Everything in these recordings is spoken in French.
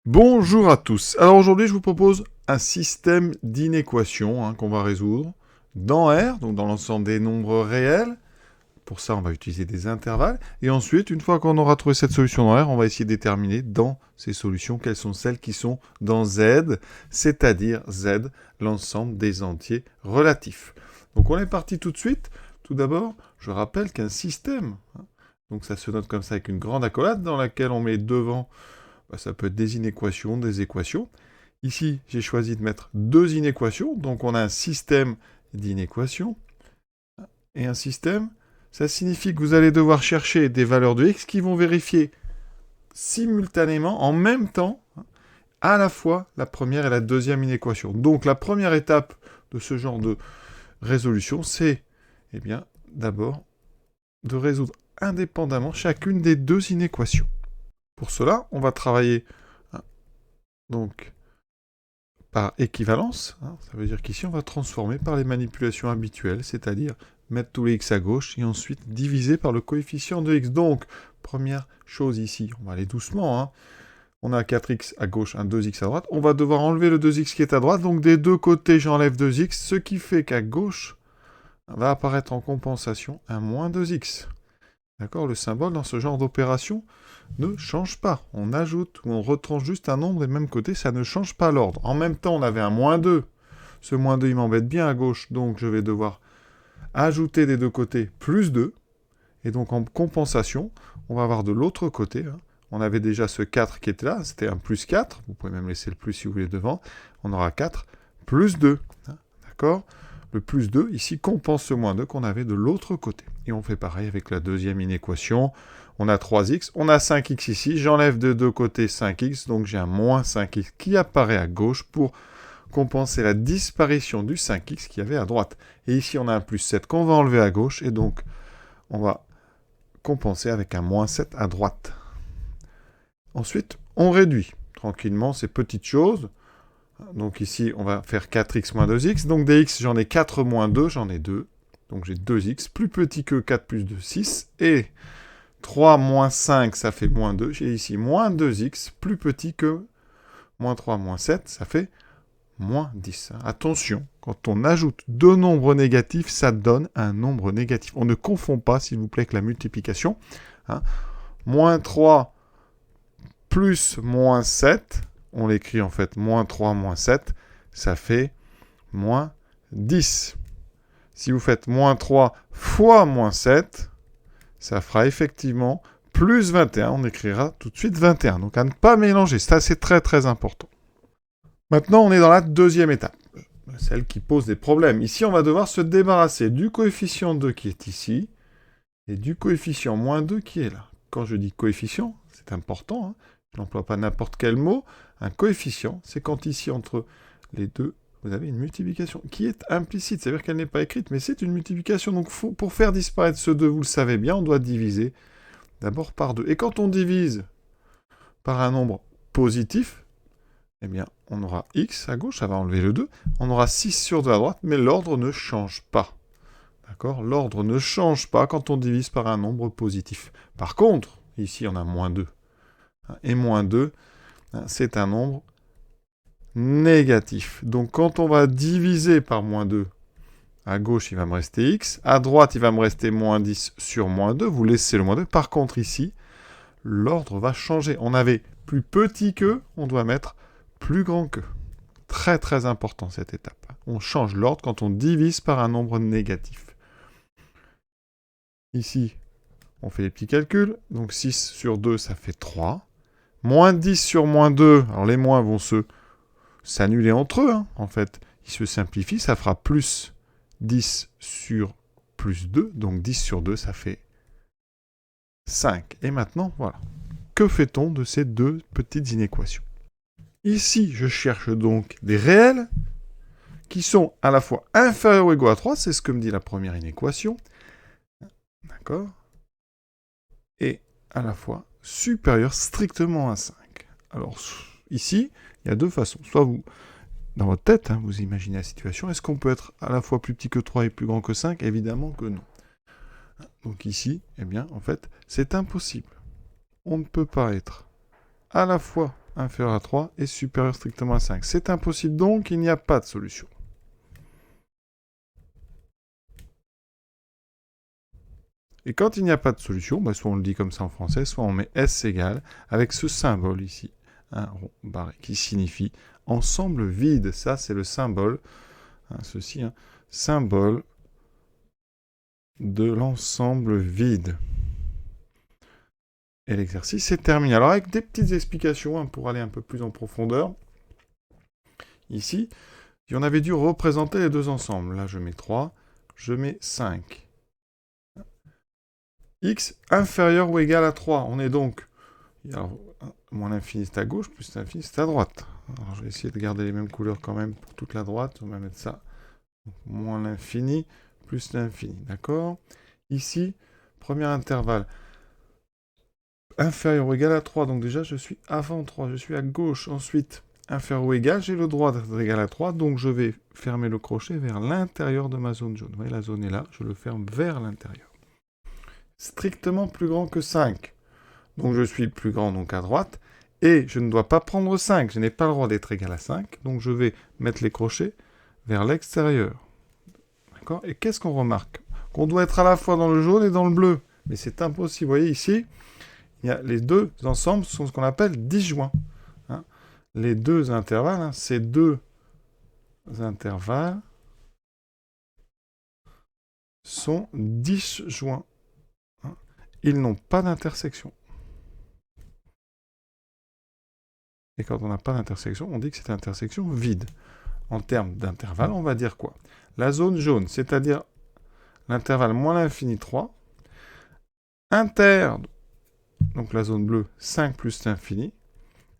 Bonjour à tous. Alors aujourd'hui, je vous propose un système d'inéquations qu'on va résoudre dans R, donc dans l'ensemble des nombres réels. Pour ça, on va utiliser des intervalles. Et ensuite, une fois qu'on aura trouvé cette solution dans R, on va essayer de déterminer dans ces solutions quelles sont celles qui sont dans Z, c'est-à-dire Z, l'ensemble des entiers relatifs. Donc on est parti tout de suite. Tout d'abord, je rappelle qu'un système, donc ça se note comme ça avec une grande accolade dans laquelle on met devant, ça peut être des inéquations, des équations. Ici, j'ai choisi de mettre deux inéquations, donc on a un système d'inéquations. Et un système, ça signifie que vous allez devoir chercher des valeurs de x qui vont vérifier simultanément, en même temps, à la fois la première et la deuxième inéquation. Donc la première étape de ce genre de résolution, c'est d'abord de résoudre indépendamment chacune des deux inéquations. Pour cela, on va travailler donc par équivalence. Ça veut dire qu'ici, on va transformer par les manipulations habituelles, c'est-à-dire mettre tous les x à gauche et ensuite diviser par le coefficient de x. Donc, première chose ici, on va aller doucement. On a 4x à gauche, un 2x à droite. On va devoir enlever le 2x qui est à droite. Donc, des deux côtés, j'enlève 2x, ce qui fait qu'à gauche va apparaître en compensation un moins 2x. D'accord? Le symbole dans ce genre d'opération ne change pas. On ajoute ou on retranche juste un nombre des mêmes côtés, ça ne change pas l'ordre. En même temps, on avait un moins 2. Ce moins 2, il m'embête bien à gauche, donc je vais devoir ajouter des deux côtés plus 2. Et donc en compensation, on va avoir de l'autre côté. On avait déjà ce 4 qui était là, c'était un plus 4. Vous pouvez même laisser le plus si vous voulez devant. On aura 4 plus 2. D'accord? Le plus 2, ici, compense ce moins 2 qu'on avait de l'autre côté. Et on fait pareil avec la deuxième inéquation. On a 3x, on a 5x ici. J'enlève de deux côtés 5x, donc j'ai un moins 5x qui apparaît à gauche pour compenser la disparition du 5x qu'il y avait à droite. Et ici, on a un plus 7 qu'on va enlever à gauche, et donc on va compenser avec un moins 7 à droite. Ensuite, on réduit tranquillement ces petites choses. Donc ici, on va faire 4x moins 2x. Donc des x, j'en ai 4 moins 2, j'en ai 2. Donc j'ai 2x, plus petit que 4 plus 2, 6. Et 3 moins 5, ça fait moins 2. J'ai ici moins 2x, plus petit que moins 3 moins 7, ça fait moins 10. Attention, quand on ajoute deux nombres négatifs, ça donne un nombre négatif. On ne confond pas, s'il vous plaît, avec la multiplication. Moins 3 plus moins 7, on l'écrit en fait moins 3 moins 7, ça fait moins 10. Si vous faites moins 3 fois moins 7, ça fera effectivement plus 21. On écrira tout de suite 21. Donc à ne pas mélanger, ça c'est très très important. Maintenant, on est dans la deuxième étape, celle qui pose des problèmes. Ici, on va devoir se débarrasser du coefficient 2 qui est ici et du coefficient moins 2 qui est là. Quand je dis coefficient, c'est important, je n'emploie pas n'importe quel mot. Un coefficient, c'est quand ici, entre les deux, vous avez une multiplication qui est implicite, c'est-à-dire qu'elle n'est pas écrite, mais c'est une multiplication. Donc, pour faire disparaître ce 2, vous le savez bien, on doit diviser d'abord par 2. Et quand on divise par un nombre positif, on aura x à gauche, ça va enlever le 2. On aura 6 sur 2 à droite, mais l'ordre ne change pas. D'accord? L'ordre ne change pas quand on divise par un nombre positif. Par contre, ici, on a moins 2. Et moins 2, c'est un nombre négatif. Donc, quand on va diviser par moins 2, à gauche, il va me rester x. À droite, il va me rester moins 10 sur moins 2. Vous laissez le moins 2. Par contre, ici, l'ordre va changer. On avait plus petit que, on doit mettre plus grand que. Très, très important, cette étape. On change l'ordre quand on divise par un nombre négatif. Ici, on fait les petits calculs. Donc, 6 sur 2, ça fait 3. Moins 10 sur moins 2, alors les moins vont s'annuler entre eux, en fait. Ils se simplifient, ça fera plus 10 sur plus 2. Donc, 10 sur 2, ça fait 5. Et maintenant, voilà. Que fait-on de ces deux petites inéquations? Ici, je cherche donc des réels qui sont à la fois inférieurs ou égaux à 3, c'est ce que me dit la première inéquation, d'accord? Et à la fois supérieurs strictement à 5. Alors, ici, il y a deux façons. Soit vous, dans votre tête, vous imaginez la situation, est-ce qu'on peut être à la fois plus petit que 3 et plus grand que 5? Évidemment que non. Donc ici, en fait, c'est impossible. On ne peut pas être à la fois inférieur à 3 et supérieur strictement à 5. C'est impossible, donc il n'y a pas de solution. Et quand il n'y a pas de solution, bah soit on le dit comme ça en français, soit on met S égale avec ce symbole ici, un rond barré, qui signifie ensemble vide. Ça, c'est le symbole, ceci, symbole de l'ensemble vide. Et l'exercice est terminé. Alors avec des petites explications pour aller un peu plus en profondeur. Ici, on avait dû représenter les deux ensembles. Là, je mets 3, je mets 5. X inférieur ou égal à 3. On est donc... Alors, moins l'infini c'est à gauche, plus l'infini c'est à droite. Alors, je vais essayer de garder les mêmes couleurs quand même pour toute la droite. On va mettre ça. Donc, moins l'infini, plus l'infini. D'accord? Ici, premier intervalle. Inférieur ou égal à 3. Donc déjà, je suis avant 3. Je suis à gauche. Ensuite, inférieur ou égal, j'ai le droit d'être égal à 3. Donc je vais fermer le crochet vers l'intérieur de ma zone jaune. Vous voyez, la zone est là. Je le ferme vers l'intérieur. Strictement plus grand que 5. Donc je suis plus grand donc à droite. Et je ne dois pas prendre 5. Je n'ai pas le droit d'être égal à 5. Donc je vais mettre les crochets vers l'extérieur. D'accord? Et qu'est-ce qu'on remarque? Qu'on doit être à la fois dans le jaune et dans le bleu. Mais c'est impossible. Vous voyez ici, il y a les deux ensembles sont ce qu'on appelle disjoints. Les deux intervalles, ces deux intervalles sont disjoints. Ils n'ont pas d'intersection. Et quand on n'a pas d'intersection, on dit que c'est une intersection vide. En termes d'intervalle, on va dire quoi? La zone jaune, c'est-à-dire l'intervalle moins l'infini 3, inter, donc la zone bleue 5 plus l'infini,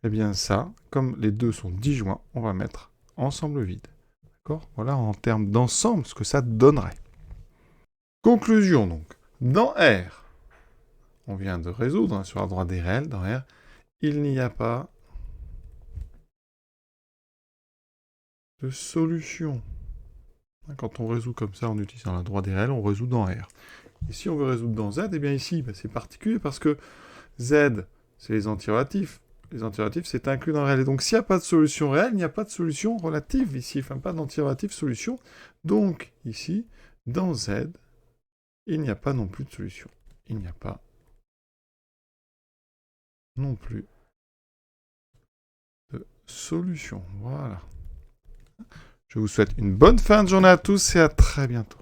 eh bien ça, comme les deux sont disjoints, on va mettre ensemble vide. D'accord? Voilà en termes d'ensemble ce que ça donnerait. Conclusion donc. Dans R, on vient de résoudre sur la droite des réels, dans R, il n'y a pas de solution. Quand on résout comme ça en utilisant la droite des réels, on résout dans R. Et si on veut résoudre dans Z, eh bien ici, c'est particulier parce que Z, c'est les antirelatifs. Les antirelatifs, c'est inclus dans le réel. Et donc, s'il n'y a pas de solution réelle, il n'y a pas de solution relative ici. Enfin, pas d'antirelatif solution. Donc, ici, dans Z, il n'y a pas non plus de solution. Il n'y a pas non plus de solution. Voilà. Je vous souhaite une bonne fin de journée à tous et à très bientôt.